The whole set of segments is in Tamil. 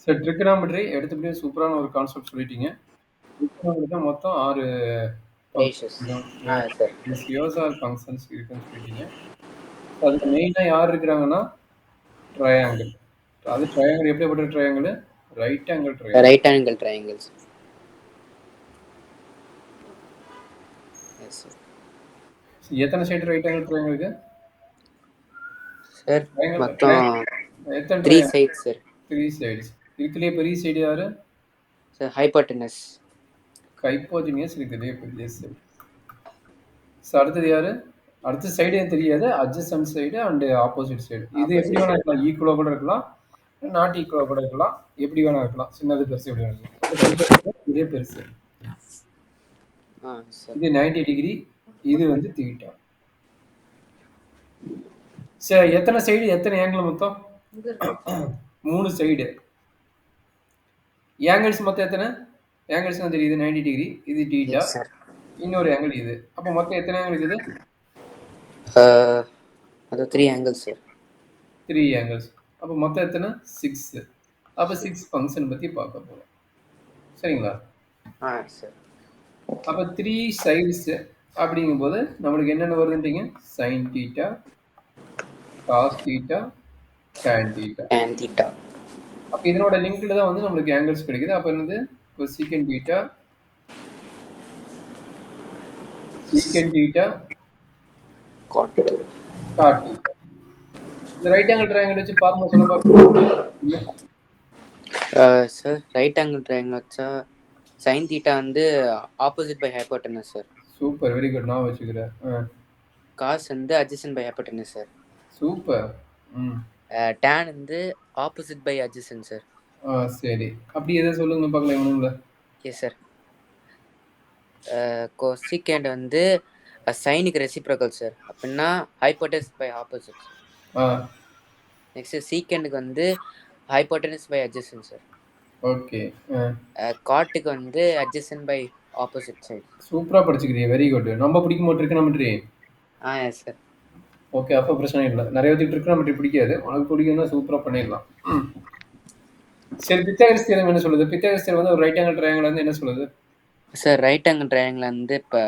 சரி, ட்ரிகனாமெட்ரி எடுத்தபடியே சூப்பரான ஒரு கான்செப்ட் சொல்லிட்டீங்க. ட்ரிகனாமெட்ரில மொத்தம் 6 ratios. Sir. Ratios R functions இருக்குன்னு சொல்லிட்டீங்க. அதுல மெயினா யார் இருக்கிறாங்கன்னா, ட்ரையாங்கிள். அது ட்ரையாங்கிள் எப்படிப்பட்ட triangle? Right angle triangle. Right angle triangles. Yes sir. எத்தனை சைடு ரைட் ஆங்கிள் ட்ரையாங்கிள் இருக்கு? சார் ட்ரையாங்கிள் மொத்தம் எத்தனை 3 ட்ரையாங்கிள்? Sides sir. 3 சைட்ஸ். இதுலயே பெரிய சைடு யாரு? Sir hypotenuse. ஹைப்போஜினியஸ் இருக்குதுலயே பெரிய சைடு. அடுத்தது யாரு? அடுத்த சைடு எனக்கு தெரியாது. Adjacent side and opposite side. இது எப்படி வேணா இருக்கலாம். ஈக்குவலா கூட இருக்கலாம். நாட் ஈக்குவலா கூட இருக்கலாம். எப்படி வேணா இருக்கலாம். சின்னது பெருசு எப்படி வேணா இருக்கலாம். இதே பெருசு. சார். இது 90 டிகிரி. இது வந்து தீட்டா. சரி, எத்தனை சைடு எத்தனை ஆங்கிள் மொத்தம்? 3 சைடு. ஆங்கிள்ஸ் மொத்தம் எத்தனை? ஆங்கிள்ஸ் வந்து இது 90 டிகிரி. இது தீட்டா. இன்னொரு ஆங்கிள் இது. அப்ப மொத்தம் எத்தனை ஆங்கிள் இருக்குது? அது 3 ஆங்கிள்ஸ் சார். 3 ஆங்கிள்ஸ். அப்ப மொத்தம் எத்தனை? 6. அப்ப 6 ஃபங்க்ஷன் பத்தி பார்க்க போறோம். சரிங்களா? சார். அப்ப 3 சைட்ஸ் அப்படிங்கும்போது நம்மளுக்கு என்னென்ன வருதுன்றீங்க? sin theta, cos theta, tan theta. tan theta. அப்ப இதனோட லிங்க்ல தான் வந்து நம்மளுக்கு ஆங்கிள்ஸ் கிடைக்குது. அப்ப என்னது? cosecant theta, secant theta, cot theta. இந்த ரைட் ஆங்கிள் ட்ரையாங்கிள் வச்சு ஃபார்முலா சொல்ல பார்க்கலாம். சார் ரைட் ஆங்கிள் ட்ரையாங்கிள் வச்சா sin தீட்டா வந்து opposite by hypotenuse sir. Super, very good. நான் வச்சுக்கிறேன். cos வந்து adjacent by hypotenuse sir. Super. tan வந்து ஆப்போசிட் பை adjacent சார். சரி, அப்படி எதை சொல்லுங்க பார்க்கலாம் இவனுங்கள. S sir. cosecant வந்து சைனுக்கு ரெசிப்ரோக்கல் சார். அப்படின்னா hypotenuse by opposite sir. Next சீக்கண்டுக்கு வந்து hypotenuse by adjacent sir. Okay. காட்டுக்கு வந்து adjacent பை ஆப்போசிட் சைடு. சூப்பரா படிச்சுக்கிறீங்க, வெரி குட். நம்ம பிடிக்குமோ ட்ரிகனாமெட்ரி? Yes sir. ஓகே, அப்போ பிரச்சனை இல்லை. நிறைய பேருக்கு ட்ரிகனாமெட்ரி பிடிக்காது. உனக்கு பிடிக்கும்னா சூப்பரா பண்ணிடலாம். சரி, பித்தாகரஸ் தியரம் என்ன சொல்லுது? பித்தாகரஸ் தியரம் வந்து ஒரு ரைட் ஆங்கிள் ட்ரையாங்கிள் வந்து என்ன சொல்லுது? சார் ரைட் ஆங்கிள் ட்ரையாங்கிள் வந்து இப்போ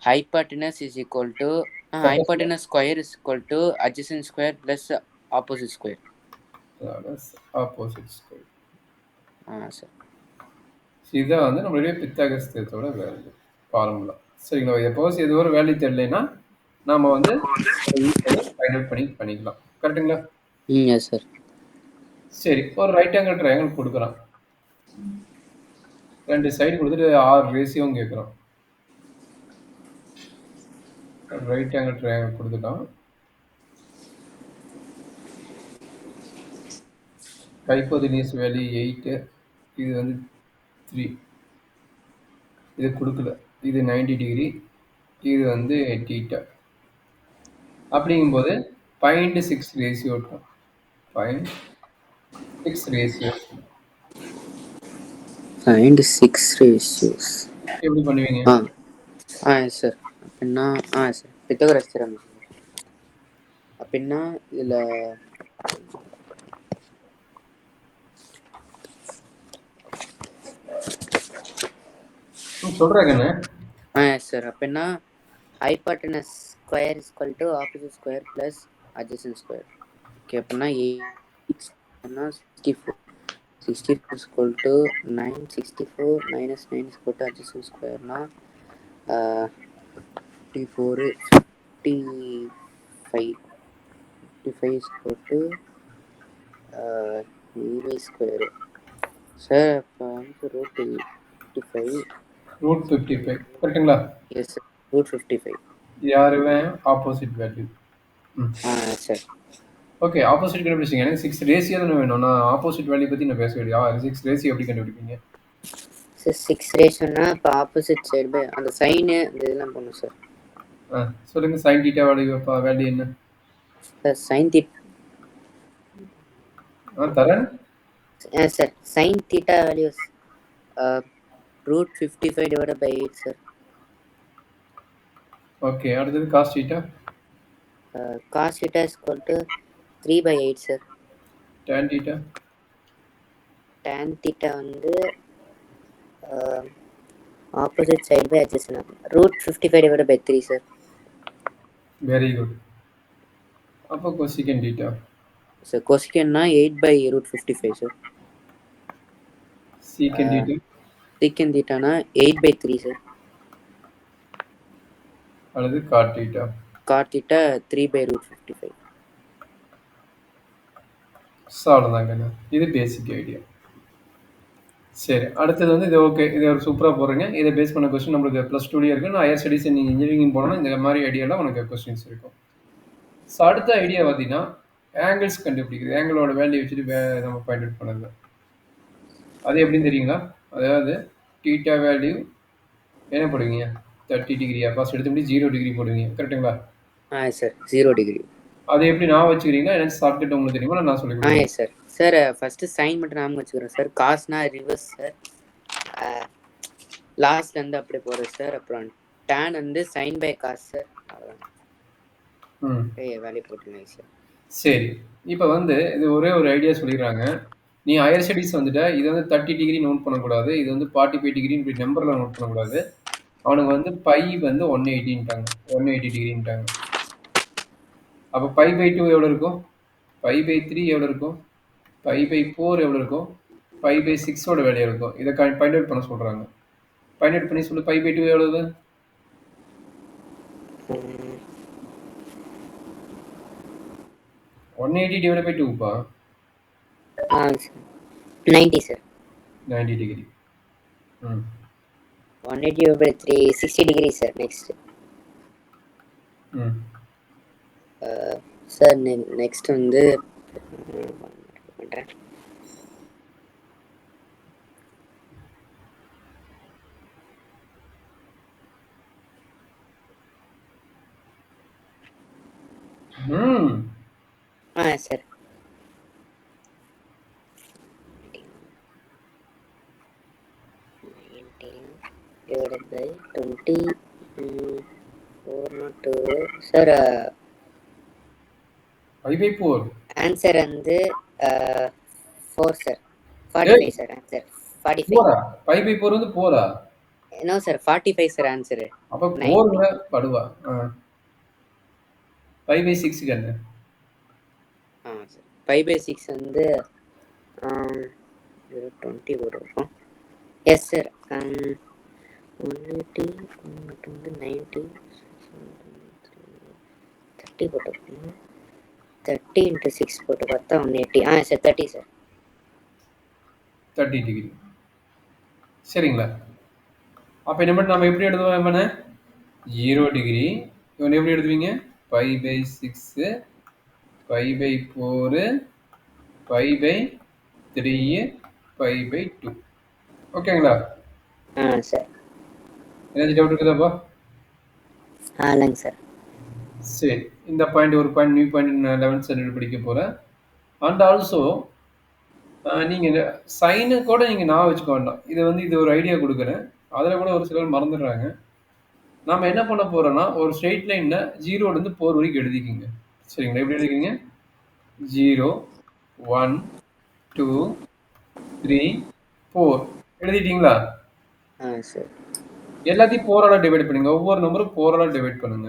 hypotenuse is equal to hypotenuse square is equal to adjacent square plus opposite square. Opposite square. Sir. இதுதான் வந்து நம்மளுடைய பித்தாகரஸ் தியரத்தோட வேல்யூ ஃபார்முலா. சரிங்களா? எப்போஸ் இது ஒரு வேல்யூ தெரியலைன்னா நாம வந்து ஃபைண்ட் அவுட் பண்ணிக்கலாம். கரெக்டுங்களா? Yes sir. சரி, ஒரு ரைட் ஆங்கிள் ட்ரையாங்கிள் கொடுக்குறான். 2 சைடு கொடுத்துட்டு 6 ரேஷியோவும் கேட்குறான். ரைட் ஆங்கிள் ட்ரையாங்கிள் கொடுத்துட்டான். ஹைப்போதெனியஸ் வேல்யூ 8, இது வந்து 3. இது கொடுக்கல. இது 90 டிகிரி, இது வந்து தீட்டா. அப்படிங்கும்போது find 6 ratio. Find 6 ratios. Find 6 ratios எப்படி பண்ணுவீங்க? Yes sir. அப்படின்னா சார் பித்தாகரஸ் தியரம். அப்படின்னா இதில் சொல்கிறேங்கண்ணே. Yes sir. அப்படின்னா hypotenuse square is equal to opposite square plus adjacent square. Okay, அப்படின்னா 64. 64 is equal to 9. 64 minus 9 is equal to adjacent square na 54. 55. 55 is equal to e square. Sir, root 55. root 55 கரெக்ட்டுங்களா? Yes sir, root 55. யாருமே opposite value. Sir. Okay, opposite கண்டுபிடிச்சிங்க. எனக்கு 6 ரேஷியோ தானே வேணும். நான் ஆப்போசிட் வேல்யூ பற்றி நான் பேச வேண்டியா? 6 ரேஷியோ எப்படி கண்டுபிடிப்பீங்க? சார் 6 ரேஷியோனா இப்போ ஆப்போசிட் சைடு பை அந்த சைனு இந்த இதெல்லாம் பண்ணும் சார். சொல்லுங்க, sin தீட்டா வேல்யூ என்ன? சார் sin தீட்டா தரேன். Sir sin theta values root 55 divided by 8 sir. Okay, அடுத்தது cos theta. Cos theta is equal to 3 by 8 sir. Tan theta. tan theta வந்து ஆப்போசிட் சைடு பை adjacent ஆகும். √55/3 சார். Very good. அப்போ cosecant theta. சார் cosecantனா 8/√55 சார். Secant theta. Secant thetaனா 8/3 சார். அல்லது cot theta. Cot theta 3/√55. அவ்வளோதாங்க. இது பேசிக் ஐடியா. சரி, அடுத்தது வந்து இது ஓகே. இது ஒரு சூப்பரா போடுறீங்க. இதை பேஸ் பண்ண கொஸ்டின் நம்மளுக்கு +2லயே இருக்கு. நான் ஹையர் ஸ்டடீஸ் நீங்க இன்ஜினியரிங் போனோம்னா இந்த மாதிரி ஐடியாலாம் உனக்கு கொஸ்டின்ஸ் இருக்கும். ஸோ அடுத்த ஐடியா பார்த்தீங்கன்னா ஆங்கிள்ஸ் கண்டுபிடிக்கிறது. ஆங்கிளோட வேல்யூ வச்சுட்டு நம்ம பாயிண்ட் அவுட் பண்ணது. அது எப்படின்னு தெரியுங்களா? அதாவது தீட்டா வேல்யூ என்ன போடுவீங்க? 30 டிகிரியா? ஃபர்ஸ்ட் எடுத்து முடிச்சு 0 டிகிரி போடுவீங்க. கரெக்ட்டுங்களா? Sir 0 degree. அது எப்படி ஞாபகம் வச்சுக்கிறீங்களா? எனக்கு ஷார்ட்கட் உங்களுக்கு தெரியுமா? நான் சொல்லி கொடுக்குறேன். சார் சார் ஃபர்ஸ்ட் சைன் மட்டும் ஞாபகம் வச்சுக்கிறேன் சார். காஸ்னா reverse sir. லாஸ்ட்ல இருந்து அப்படியே போறது சார். அப்புறம் tan வந்து sin பை காஸ் சார். அவ்வளவுதான். வேல்யூ போட்டுருங்க சார். சரி, இப்போ வந்து இது ஒரே ஒரு ஐடியா சொல்லிடுறாங்க. நீ ஹையர் ஸ்டடீஸ் வந்துட்ட, இது வந்து 30 டிகிரி நோட் பண்ணக்கூடாது. இது வந்து 45 டிகிரி இப்படி நம்பர்ல நோட் பண்ணக்கூடாது. அவனுக்கு வந்து பை வந்து 180ன்ட்டாங்க. 180 டிகிரின்ட்டாங்க. அப்போ π/2 எவ்வளோ இருக்கும்? π/3 எவ்வளோ இருக்கும்? π/4 எவ்வளோ இருக்கும்? π/6ஓட வேல்யூ இருக்கும். இதை ஃபைண்ட் அவுட் பண்ண சொல்றாங்க. ஃபைண்ட் அவுட் பண்ணி சொல்லு. π/2 எவ்வளவு? 180 divided by 2 பா. 90 sir. 90 degree. 180 divided by 3 60 degree sir. Next sir next வந்து பண்றேன். Sir divided by 20 402 sir π/4 answer வந்து 4 சார். 45 sir answer. 45 π/4 வந்து 4ஆ? No sir 45 sir answer. அப்ப 4ல படுவா. π/6 என்ன? சார் 5/6 வந்து 20 போடுறோம். Yes sir. 180 வந்து 90 30 போட்டுருக்கோம். 30 into 6 போட்டு பார்த்தா 180. Sir 30 sir. 30 டிகிரி. சரிங்களா? அப்ப இனிமேல் நம்ம எப்படி எழுதுவோம்? இவனை 0 டிகிரி. இவனை எப்படி எழுதுவீங்க? π/6 π/4 π/3 π/2. ஓகேங்களா? சார். ஏதாச்சும் டவுட் இருக்குதாப்பா? இல்லைங்க சார். சரி, இந்த பாயிண்ட் ஒரு point new point 11th standard படிக்க போகிறேன். அண்ட் ஆல்சோ நீங்கள் சைனு கூட நீங்கள் ஞாபகம் வச்சுக்க வேண்டாம். இது வந்து இது ஒரு ஐடியா கொடுக்குறேன். அதில் கூட ஒரு சிலர் மறந்துடுறாங்க. நாம் என்ன பண்ண போகிறோன்னா ஒரு ஸ்ட்ரெயிட் லைனில் 0லேருந்து 4 வரைக்கும் எழுதிக்கிங்க. சரிங்களா? எப்படி எழுதிக்கிங்க? 0 1 2 3 4 எழுதிட்டீங்களா? சார். எல்லாத்தையும் 4ஆல டிவைட் பண்ணுங்க. ஒவ்வொரு நம்பரும் 4ஆல டிவைட் பண்ணுங்க.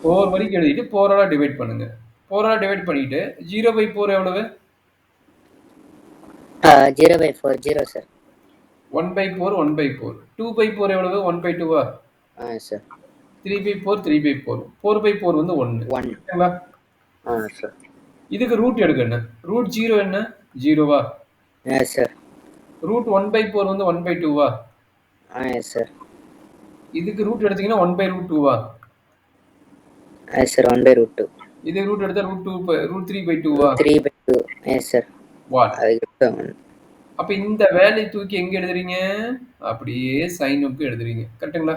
4 வரைக்கும் எழுதிட்டு 4ஆல டிவைட் பண்ணுங்க. 4ஆல டிவைட் பண்ணிட்டு 0/4 எவ்வளவு? 0/4 0 சார். 1/4 1/4. 2/4 எவ்வளவு? 1/2வா? சார். 3/4 3/4. 4/4 வந்து 1. ஓகேங்களா? சார். இதுக்கு ரூட் எடுக்கணும். ரூட் 0 என்ன? 0வா? சார். ரூட் 1/4 வந்து 1/2வா? சார். இதுக்கு ரூட் எடுத்தீங்கன்னா 1/√2வா? சார் 1/√2. இது ரூட் எடுத்தா ரூட் 3/2வா? 3/2. சார். வாட்? அப்ப இந்த வேல்யூ தூக்கி எங்க எழுதுறீங்க? அப்படியே சைனுக்கு எழுதுறீங்க. கரெக்ட்டுங்களா?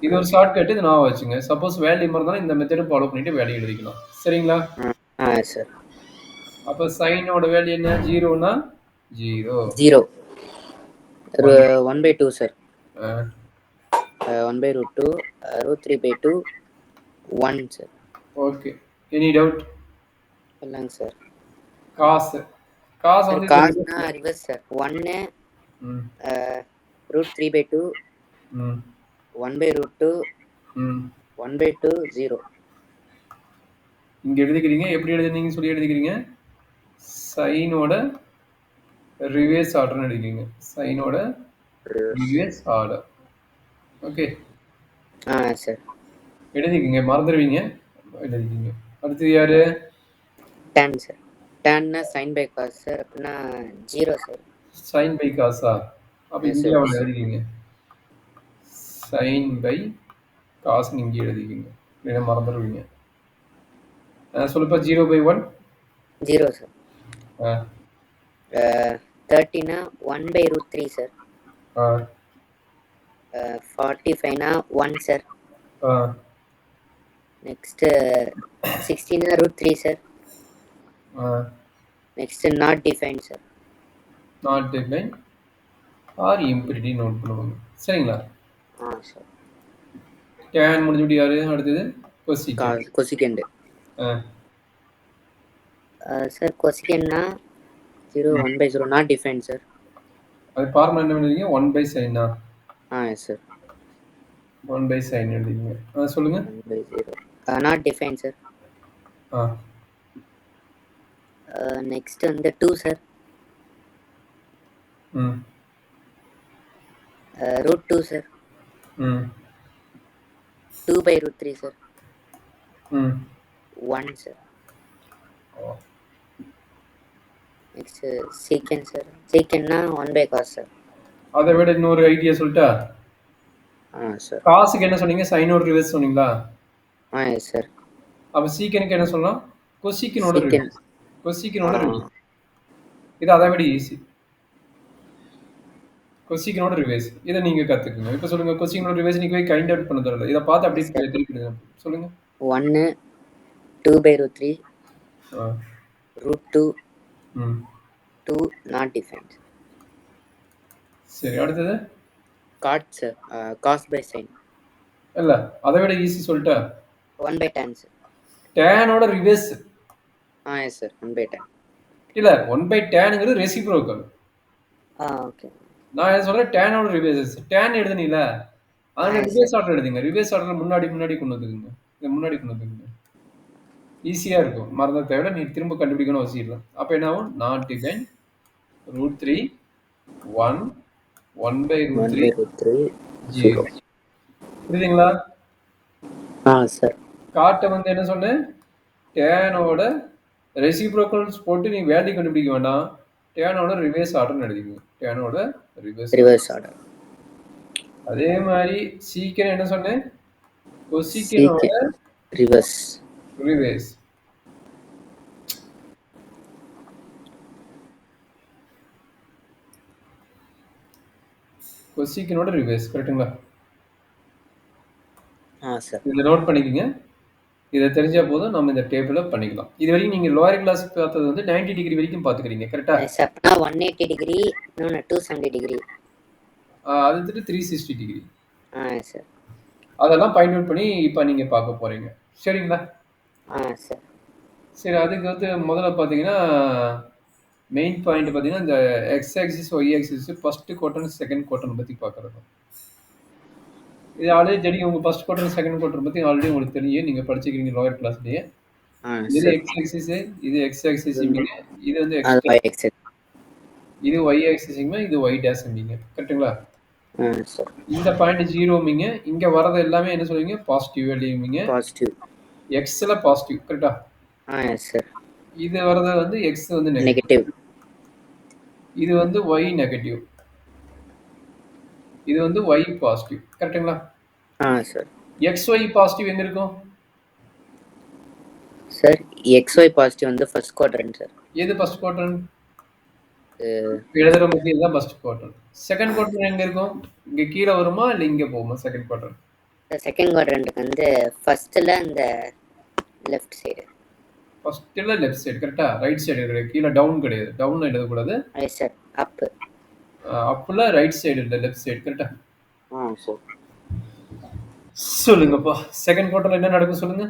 இது ஒரு ஷார்ட்கட். இது ஞாபகம் வச்சுங்க. சப்போஸ் வேல்யூ இருந்தாலும் இந்த மெத்தட் ஃபாலோ பண்ணிட்டு வேல்யூ எழுதிக்கலாம். சரிங்களா? சார். அப்ப சைனோட வேல்யூ என்ன? 0னா 0. 0. 1/2 sir. 1/√2 √3/2 1 sir. Okay. Any doubt? இல்லைங்க சார். காசு காசு சார் வந்து காசுனா ரிவர்ஸ் சார். 1 ம் √3/2 ம் 1/√2 ம் 1/2 0. இங்க எழுதிக்கிறீங்க. எப்படி எழுதுனீங்கன்னு சொல்லி எழுதிக்கிறீங்க. சைனோட ரிவர்ஸ் ஆர்டர்னு எழுதிக்கிறீங்க. சைனோட ரிவர்ஸ் ஆர்டர். ஓகே. சார். எழுதிக்கிங்க. மறந்துடுவீங்க. எழுதிக்கிங்க. அடுத்தது யாரு? tan sir. tanனா சைன் பை காஸ் சார். அப்படின்னா 0 சார். சைன் பை காசா? அப்ப Yes, இங்கே sir. அவனை எழுதிக்கிங்க. சைன் பை காசுன்னு இங்கே எழுதிக்கிங்க. இல்லைன்னா மறந்துடுவீங்க. சொல்லுப்பா 0/1 0 சார். ஆ 30னா 1/√3 சார். ஆ 45னா 1 சார். ஆ நெக்ஸ்ட் 16னா √3 சார். ஆ next not define sir. Not define or infinity note பண்ணுவாங்க. சரிங்களா? சார். டேன் முடிஞ்சுட்டு யாரு? அடுத்தது கொசிக்கன். கொசிகெண்ட். ஆ சார் கொசிகெண்ட்னா 0 1/0 நாட் டிஃபைன் சார். அது ஃபார்முலா என்ன எழுதிங்க? 1/sin yes sir. 1/sin எழுதிங்க. சொல்லுங்க. 1/0 நாட் டிஃபைன் சார். ஆ நெக்ஸ்ட் வந்து 2 சார். ம் √2 சார். ம் 2/√3 சார். ம் 1 சார். நெக்ஸ்ட் சீக்கன் சார். சீக்கன்னா 1/cos sir. அதை விட இன்னொரு ஐடியா சொல்லிட்டா? சார். காசுக்கு என்ன சொன்னீங்க? சைனோட ரிவர்ஸ் சொன்னீங்களா? Yes sir. அப்ப சீக்கனுக்கு என்ன சொல்லலாம்? கொசிக்கனோட சீக்கன். ரிவர்ஸ். கொசிக்கனோட ரிவர்ஸ். இது அதை விட ஈஸி. கொசிக்கனோட ரிவர்ஸ். இதை நீங்க கத்துக்குங்க. இப்ப சொல்லுங்க. கொசிக்கனோட ரிவர்ஸ் நீங்க போய் கைண்ட் அவுட் பண்ண தரல. இதை பார்த்து அப்படியே திருப்பி சொல்லுங்க. 1 2/√3 √2 ம் 2 நாட் டிஃபைன். சரி, அடுத்தது cot sir. Cos by sine. இல்ல, அதை விட ஈஸி சொல்லிட்டா? 1/tan sir. டேனோட ரிவர்ஸ். Yes sir. 1/tan. இல்ல, 1/tanங்கிறது ரெசிப்ரோக்கல். ஓகே. நான் என்ன சொல்றேன்? டேனோட ரிவர்ஸ். டேன் எழுதுனீல, அதனால ரிவர்ஸ் ஆர்டர் எழுதுங்க. ரிவர்ஸ் ஆர்டர் முன்னாடி கொண்டு வந்துக்குங்க. இதை முன்னாடி கொண்டு வந்துக்குங்க. ஈஸியா இருக்கும். மறந்ததை விட நீ திரும்ப கண்டுபிடிக்கணும் அவசியம் இல்லை. அப்ப என்ன ஆகும்? Not define √3 1 1/√3 0. புரியுதுங்களா? சார். காட்டை வந்து என்ன சொன்னேன்? டேனோட ரெசிப்ரோக்கல்ஸ் போட்டு நீ வேல்யூ கண்டுபிடிக்க வேண்டாம். டேனோட ரிவர்ஸ் ஆர்டர்னு எழுதிக்கோங்க. டேனோட ரிவர்ஸ் ஆர்டர். அதே மாதிரி சீக்கன் என்ன சொன்னேன்? கொசிக்கனோட ரிவர்ஸ். கொசிக்கனோட ரிவர்ஸ். கரெக்ட்டுங்களா? சார். இதை நோட் பண்ணிக்கோங்க. இதை தெரிஞ்சா போதும் நம்ம இந்த டேபிள பண்ணிக்கலாம். இது வரைக்கும் நீங்க லோயர் கிளாஸ் பார்த்தது வந்து 90 டிகிரி வரைக்கும் பார்த்துக்கிறீங்க. கரெக்டா? அப்பனா 180 டிகிரி, இன்னொன்னு 270 டிகிரி. அது வந்துட்டு 360 டிகிரி. சார். அதெல்லாம் ஃபைண்ட் அவுட் பண்ணி இப்போ நீங்க பார்க்க போறீங்க. சரிங்களா? சார். சரி, அதுக்கு வந்து முதல்ல பார்த்தீங்கன்னா மெயின் பாயிண்ட் பார்த்தீங்கன்னா இந்த X axis Y axis first quarter second quarter பற்றி பார்க்குறது. இது ஆல்ரெடி தெரியும். உங்க ஃபர்ஸ்ட் குவார்டர் செகண்ட் குவார்டர் பற்றி ஆல்ரெடி உங்களுக்கு தெரியும். நீங்க படிச்சுக்கிறீங்க லோயர் கிளாஸ்லயே. இது எக்ஸ் ஆக்சிஸ், இது எக்ஸ் ஆக்சிஸ், இது வந்து எக்ஸ், இது ஒய் ஆக்சிஸ், இது ஒய் டேஷ். கரெக்ட்டுங்களா? இந்த பாயிண்ட் 0 இங்க வரது எல்லாமே என்ன சொல்லுவீங்க? பாசிட்டிவ் எழுதுவீங்க. பாசிட்டிவ். எக்ஸ்ல பாசிட்டிவ். கரெக்ட்டா? Yes sir. இது வரது வந்து எக்ஸ் வந்து நெகட்டிவ். இது வந்து ஒய் நெகட்டிவ். இது வந்து ஒய் பாசிட்டிவ். கரெக்ட்டுங்களா? சார். எக்ஸ் ஒய் பாசிட்டிவ் எங்க இருக்கும் சார்? எக்ஸ் ஒய் பாசிட்டிவ் வந்து ஃபர்ஸ்ட் குவாட்ரண்ட் சார். எது ஃபர்ஸ்ட் குவாட்ரண்ட்? எழுதுற முக்கியம் தான் ஃபர்ஸ்ட் குவாட்ரண்ட். செகண்ட் குவாட்ரண்ட் எங்க இருக்கும்? இங்க கீழ வருமா இல்ல இங்க போகுமா செகண்ட் குவாட்ரண்ட்? செகண்ட் குவாட்ரண்ட்க்கு வந்து ஃபர்ஸ்ட்ல அந்த லெஃப்ட் சைடு. ஃபர்ஸ்ட்ல லெஃப்ட் சைடு. கரெக்ட்டா? ரைட் சைடு கிடையாது. கீழ டவுன் கிடையாது. டவுன் எழுத கூடாது. Yes sir. அப். அப்ல ரைட் சைடு இல்ல லெஃப்ட் சைடு. கரெக்ட்டா? சார். சொல்லுங்கப்பா. செகண்ட் குவார்டர்ல என்ன நடக்கும் சொல்லுங்க.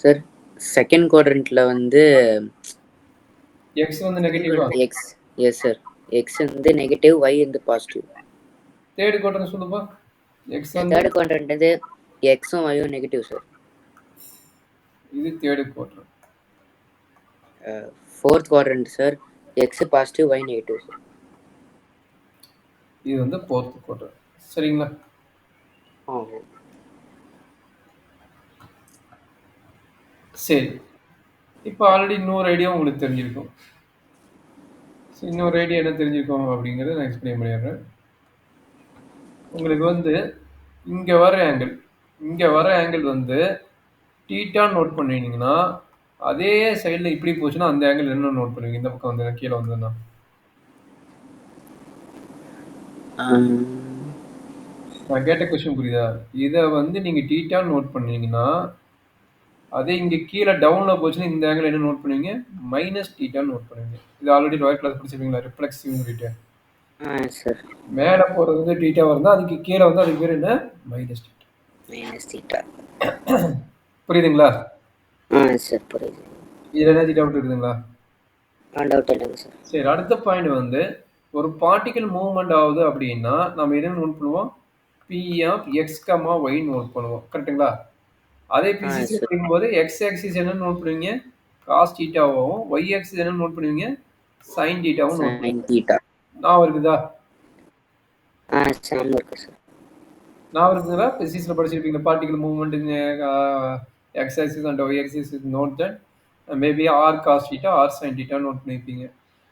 சார் செகண்ட் குவாட்ரண்ட்ல வந்து எக்ஸ் வந்து நெகட்டிவா? X yes sir. எக்ஸ் வந்து நெகட்டிவ், ஒய் வந்து பாசிட்டிவ். தேர்ட் குவாட்ரண்ட் சொல்லுப்பா. எக்ஸ் வந்து தேர்ட் குவாட்ரண்ட் வந்து எக்ஸும் ஒய்யும் நெகட்டிவ் சார். இது third quadrant. Fourth quadrant sir X positive, Y negative sir. இது வந்து ஃபோர்த் குவாட்ரண்ட். சரிங்களா? சரி. இப்போ ஆல்ரெடி இன்னொரு ஐடியா உங்களுக்கு தெரிஞ்சிருக்கும். இன்னொரு ஐடியா என்ன தெரிஞ்சிருக்கும் அப்படிங்கிறத நான் எக்ஸ்பிளைன் பண்ணிடுறேன். உங்களுக்கு வந்து இங்க வர ஆங்கிள் வந்து தீட்டா நோட் பண்ணினீங்கன்னா அதே சைடில் இப்படி போச்சுன்னா அந்த ஆங்கிள் என்ன நோட் பண்ணுவீங்க? இந்த பக்கம் வந்து கீழே வந்ததுன்னா நான் கேட்ட கொஸ்டின் புரியுதா? இதை வந்து நீங்க தீட்டா நோட் பண்ணீங்கன்னா அதே இங்க கீழே டவுன்ல போச்சுன்னா இந்த ஆங்கிள் என்ன நோட் பண்ணுவீங்க? மைனஸ் தீட்டா நோட் பண்ணுவீங்க. இது ஆல்ரெடி லோயர் கிளாஸ் படிச்சிருக்கீங்களா? Reflexive theta. சார். மேலே போறது வந்து தீட்டா வருதா, அதுக்கு கீழே வந்து அதுக்கு பேர் என்ன? Minus theta. Minus theta. புரியுதுங்களா? சார் புரியுது. இதுல என்ன டவுட் இருக்குதுங்களா? டவுட் இல்லைங்க சார். சரி, அடுத்த பாயிண்ட் வந்து ஒரு பார்ட்டிகல் மூவ்மெண்ட் ஆகுது அப்படின்னா நம்ம என்ன நோட் பண்ணுவோம்? P of X comma Y note பண்ணுவோம். கரெக்டுங்களா? அதே பிசிக்ஸ் படிக்கும்போது எக்ஸ் ஆக்சிஸ் என்ன நோட் பண்ணுவீங்க? காஸ் தீட்டாவும், ஒய் ஆக்சிஸ் என்ன நோட் பண்ணுவீங்க? சைன் தீட்டாவும் நோட் பண்ணுவீங்க. ஞாபகம் இருக்குதா? இருக்கு சார். ஞாபகம் இருக்குங்களா? பிசிக்ஸ்ல படிச்சிருப்பீங்க. Particle movement in X axis and Y axis is note that maybe or cos theta or sine theta note பண்ணிருப்பீங்க.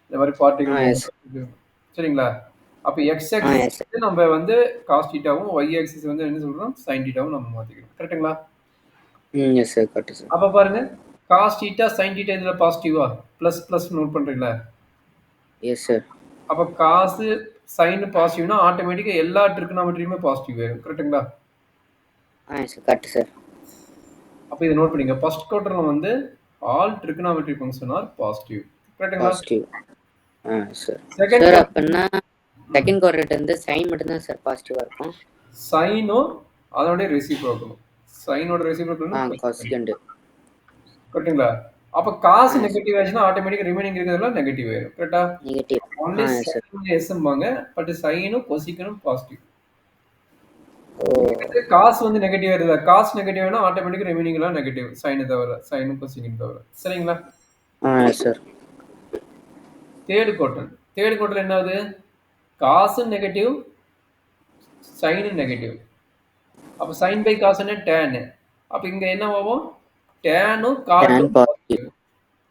இந்த மாதிரி பார்ட்டிகல் மூவ்மெண்ட். சரிங்களா? அப்ப எக்ஸ் ஆக்சிஸ் நம்ம வந்து காஸ் தீட்டாவும், ஒய் ஆக்சிஸ் வந்து என்ன சொல்றோம்? சைன் தீட்டாவும் நம்ம மாத்திக்கிறோம். கரெக்ட்டுங்களா? S sir, correct sir. அப்ப பாருங்க, காஸ் தீட்டா சைன் தீட்டா இதுல பாசிட்டிவா? பிளஸ் பிளஸ் நோட் பண்றீங்களா? Yes sir. அப்ப காஸ் சைன் பாசிட்டிவ்னா ஆட்டோமேட்டிக்கா எல்லா ட்ரிகோனோமெட்ரியுமே பாசிட்டிவ் ஆயிடும். கரெக்ட்டுங்களா? Sir, correct sir. அப்ப இதை நோட் பண்ணிங்க. ஃபர்ஸ்ட் குவார்டர்ல வந்து ஆல் ட்ரிகோனோமெட்ரி ஃபங்க்ஷன் ஆர் பாசிட்டிவ். கரெக்ட்டுங்களா? பாசிட்டிவ். சார். செகண்ட் சார் அப்பன்னா செகண்ட் குவாட்ரண்ட் வந்து சைன் மட்டும் தான் சார் பாசிட்டிவா இருக்கும். சைனும் அதோட ரெசிப்ரோக்கலும். சைனோட ரெசிப்ரோக்கல் காஸ்கண்ட். கரெக்ட்டுங்களா? அப்ப காஸ் நெகட்டிவ் ஆச்சுன்னா ஆட்டோமேட்டிக்கா ரிமைனிங் இருக்கிறதெல்லாம் நெகட்டிவ் ஆயிடும். கரெக்ட்டா? நெகட்டிவ். ஒன்லி சைன் எஸ்ம்பாங்க. பட் சைனும் கொசிக்கனும் பாசிட்டிவ். காஸ் வந்து நெகட்டிவ் வருது. காஸ் நெகட்டிவ்னா ஆட்டோமேட்டிக்கா ரிமைனிங் எல்லாம் நெகட்டிவ். சைன் தவிர, சைனும் கொசிக்கனும் தவிர. சரிங்களா? சார். தேர்ட் குவார்டர் என்ன ஆகுது? Cos negative, sine negative. அப்ப சைன் பை காஸ் என்ன? tan. அப்ப இங்க என்ன ஆகும்? டேனும் காட்டும்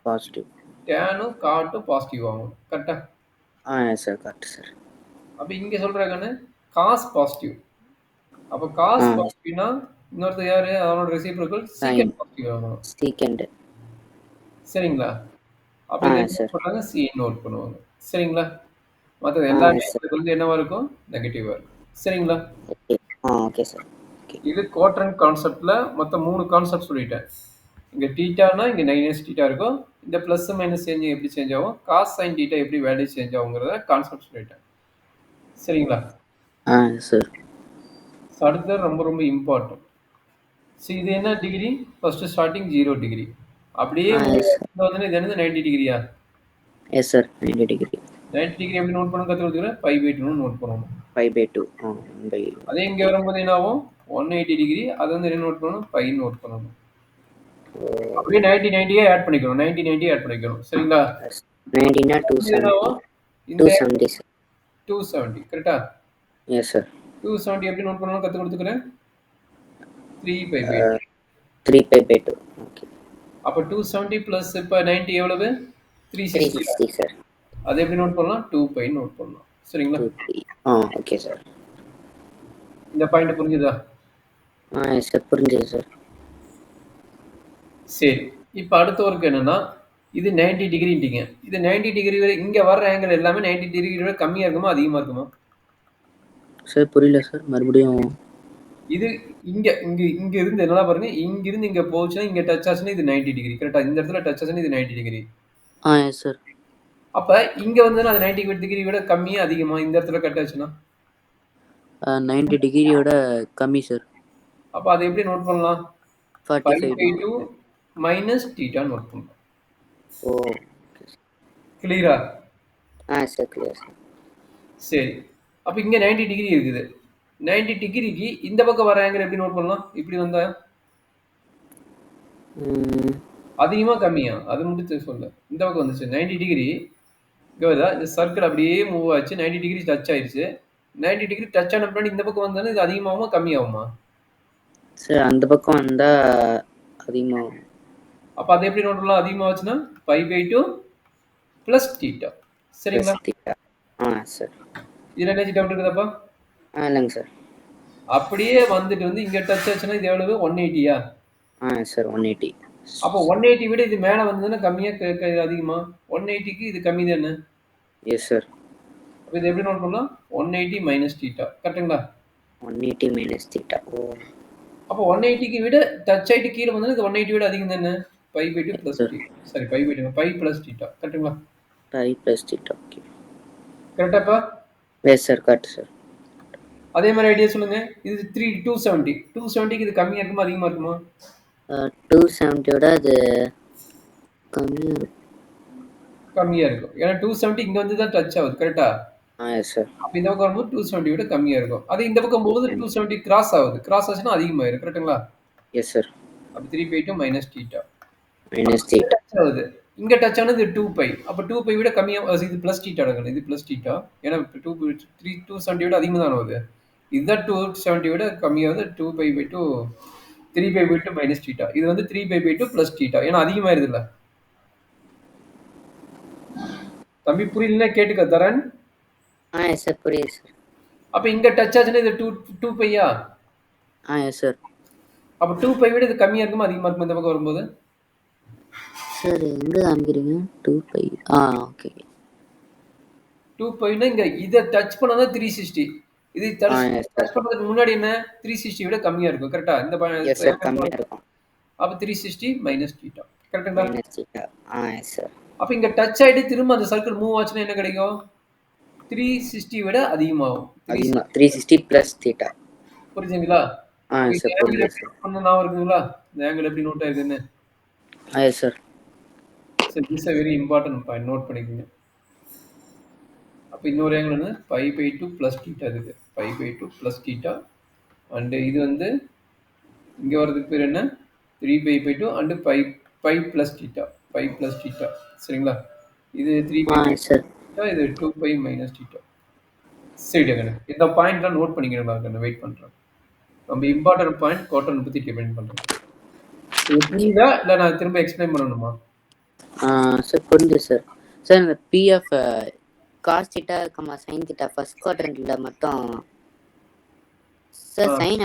பாசிட்டிவ். டேனும் காட்டும் பாசிட்டிவ் ஆகும். கரெக்ட்டா? Sir, correct sir. அப்ப இங்க சொல்றாங்கன்னு காஸ் பாசிட்டிவ். அப்ப காஸ் பாசிட்டிவ்னா இன்னொருத்தர் யாரு? அவனோட ரெசிப்ரோக்கல் சீக்கண்ட் பாசிட்டிவ் ஆகும். சீக்கண்ட். சரிங்களா? அப்ப இத என்ன சொல்றாங்க? சி நோட் பண்ணுவாங்க. சரிங்களா? மற்றது எல்லாமே வந்து என்னவா இருக்கும்? நெகட்டிவா இருக்கும். சரிங்களா? Okay sir. இது குவாட்ரண்ட் கான்செப்ட்ல மொத்தம் 3 கான்செப்ட் சொல்லிட்டேன். இங்க தீட்டானா இங்க மைனஸ் தீட்டா இருக்கும். இந்த பிளஸ் மைனஸ் சேஞ்ச் எப்படி சேஞ்ச் ஆகும்? காஸ் சைன் தீட்டா எப்படி வேல்யூ சேஞ்ச் ஆகுங்கிறத கான்செப்ட் சொல்லிட்டேன். சரிங்களா? சார். அடுத்து ரொம்ப ரொம்ப இம்பார்ட்டன்ட். இது என்ன டிகிரி? First starting 0 degree. அப்படியே வந்து இது என்னது 90 டிகிரியா? Yes sir, 90 degree. 90 டிகிரி எப்படி நோட் பண்ண கத்துக்கிறதுக்கு π/2 நோட் பண்ணணும். π/2. அதே இங்க வரும்போது என்ன ஆகும்? 180 டிகிரி. அது வந்து என்ன நோட் பண்ணணும்? π நோட் பண்ணணும். அப்படியே 90 ஆட் பண்ணிக்கணும். 90 ஆட் பண்ணிக்கணும். சரிங்களா? 90 னா 270. 270 கரெக்ட்டா? Yes sir. 270 எப்படி நோட் பண்ணனும் கத்து கொடுத்துக்கிறேன். 3π/2. 3π/2. ஓகே. அப்ப 270 பிளஸ் இப்ப 90 எவ்வளவு? 360 சார். அது எப்படி நோட் பண்ணலாம்? 2π நோட் பண்ணலாம். சரிங்களா? Okay sir. இந்த பாயிண்ட் புரிஞ்சுதா? சார், புரிஞ்சுது சார். சரி, இப்ப அடுத்த ஒர்க் என்னன்னா இது 90 டிகிரிட்டீங்க. இது 90 டிகிரி வரை இங்க வர்ற ஆங்கிள் எல்லாமே 90 டிகிரி விட கம்மியா இருக்குமா அதிகமா இருக்குமா? சார் புரியல சார், மறுபடியும். இது இங்க இங்க இங்க இருந்து என்னடா பாருங்க, இங்க இருந்து இங்க போச்சுன்னா இங்க டச் ஆச்சுன்னா இது 90 டிகிரி. கரெக்ட்டா? இந்த இடத்துல டச் ஆச்சுன்னா இது 90 டிகிரி. Yes sir. அப்ப இங்க வந்தா அது 90 டிகிரி விட கம்மியா அதிகமா இந்த இடத்துல கட் ஆச்சுன்னா? 90 டிகிரியோட கம்மி சார். அப்ப அதை எப்படி நோட் பண்ணலாம்? 45 π/2 மைனஸ் தீட்டா நோட் பண்ணலாம். கிளியரா? Sir clear sir. சரி. அப்ப இங்க 90 டிகிரி இருக்குது. 90 டிகிரிக்கு இந்த பக்கம் வர ஆங்கிள் எப்படி நோட் பண்ணலாம்? இப்படி வந்தா? அதிகமா கம்மியா? அது மட்டும் சொல்லு. இந்த பக்கம் வந்துச்சு. 90 டிகிரி. இங்க வருதா? இந்த சர்க்கிள் அப்படியே மூவ் ஆச்சு. 90 டிகிரி டச் ஆயிருச்சு. 90 டிகிரி டச் ஆன பின்னாடி இந்த பக்கம் வந்தாலும் இது அதிகமாகுமா? கம்மியாகுமா? சார் அந்த பக்கம் வந்தா அதிகமாகும். அப்ப அதை எப்படி நோட் பண்ணலாம்? அதிகமாச்சுன்னா π/2 பிளஸ் தீட்டா. சரிங்களா? சார். இதுல என்ன டவுட் இருக்குதாப்பா? இல்லைங்க சார். அப்படியே வந்துட்டு வந்து இங்க டச் ஆச்சுன்னா இது எவ்வளவு? 180யா? சார் 180. அப்போ 180 விட இது மேல வந்ததுன்னா கம்மியா அதிகமா? 180க்கு இது கம்மி தானே? Yes sir. அப்ப இதை எப்படி நோட் பண்ணலாம்? 180 மைனஸ் தீட்டா. கரெக்ட்டுங்களா? 180 மைனஸ் தீட்டா. அப்போ 180க்கு விட டச் ஆயிட்டு கீழே வந்தா இது 180 விட அதிகம் தானே? π/2 பிளஸ் டி. Sorry π plus theta. கரெக்ட்டுங்களா? π பிளஸ் தீட்டா. ஓகே. கரெக்டாப்பா? Yes sir correct sir. அதே மாதிரி ஐடியா சொல்லுங்க. இது 270. 270க்கு இது கம்மியா இருக்குமா அதிகமா இருக்குமா? 270 விட அது கம்மியா இருக்கும். கம்மியா இருக்கும். ஏன்னா 270 இங்க வந்து தான் டச் ஆகுது. கரெக்ட்டா? Yes sir. அப்ப இந்த பக்கம் வரும்போது 270 விட கம்மியா இருக்கும். அது இந்த பக்கம் போகும்போது 270 கிராஸ் ஆகுது. கிராஸ் ஆச்சுன்னா அதிகமாயிரும். கரெக்ட்டுங்களா? Yes sir. அப்ப 3/2 minus theta. Minus theta. Touch ஆகுது. இங்க டச் ஆனது 2π. அப்ப 2π விட கம்மியா இது பிளஸ் தீட்டா எடுக்கணும். இது பிளஸ் தீட்டா. ஏன்னா 270 விட அதிகமா தான ஆகுது. இதுதான் 270 விட கம்மியாகுது. 2π/2 3π/2 மைனஸ் தீட்டா. இது வந்து 3π/2 பிளஸ் தீட்டா. ஏன்னா அதிகமாயிருதுல்ல. தம்பி புரியலன்னா கேட்டுக்க தரன். எஸ் சார் புரியுது சார். அப்ப இங்க டச் ஆச்சுன்னா இது 2πயா? Yes sir. அப்ப 2π விட இது கம்மியா இருக்குமா அதிகமா இருக்குமா இந்த பக்கம் வரும்போது? சார் எங்க காமிக்கிறீங்க? 2π. ஓகே. 2πன்னா இங்க இத டச் பண்ணா 360. இது டச் பண்றதுக்கு முன்னாடி என்ன? 360 விட கம்மியா இருக்கும். கரெக்ட்டா? இந்த எஸ் சார் கம்மியா இருக்கும். அப்ப 360 மைனஸ் தீட்டா. கரெக்ட்டுங்களா? Minus theta. Yes sir. அப்ப இங்க டச் ஆயிட்டு திரும்ப அந்த சர்க்கிள் மூவ் ஆச்சுன்னா என்ன கிடைக்கும்? 360 விட அதிகமாகும். 360 பிளஸ் தீட்டா. புரியுதுங்களா? சார் புரியுது சார். ஞாபகம் இருக்குங்களா? இந்த ஆங்கிள் எப்படி நோட் ஆயிருக்குன்னு? Yes sir. So this is a very important point. Note பண்ணிக்கோங்க. அப்ப இன்னொரு ஆங்கிள் வந்து π/2 பிளஸ் தீட்டா இருக்கு. π/2 பிளஸ் தீட்டா. அண்ட் இது வந்து இங்க வரதுக்கு பேர் என்ன? 3π/2 and π plus theta. π plus theta. சரிங்களா? இது 3π சார். இது 2π மைனஸ் தீட்டா. சரி கண்ணு. இந்த பாயிண்ட்லாம் நோட் பண்ணிக்கிறேன் நான் வெயிட் பண்றேன். நம்ம இம்பார்ட்டன்ட் பாயிண்ட் கோட்டர் பத்தி டிபெண்ட் பண்றேன். இது புரியுதா இல்ல நான் திரும்ப எக்ஸ்பிளைன் பண்ணணுமா? சார் புரியுது சார். சார் இந்த பிஎஃப் cos theta, sin theta first குவாட்ரண்ட்ல மட்டும் சார் sin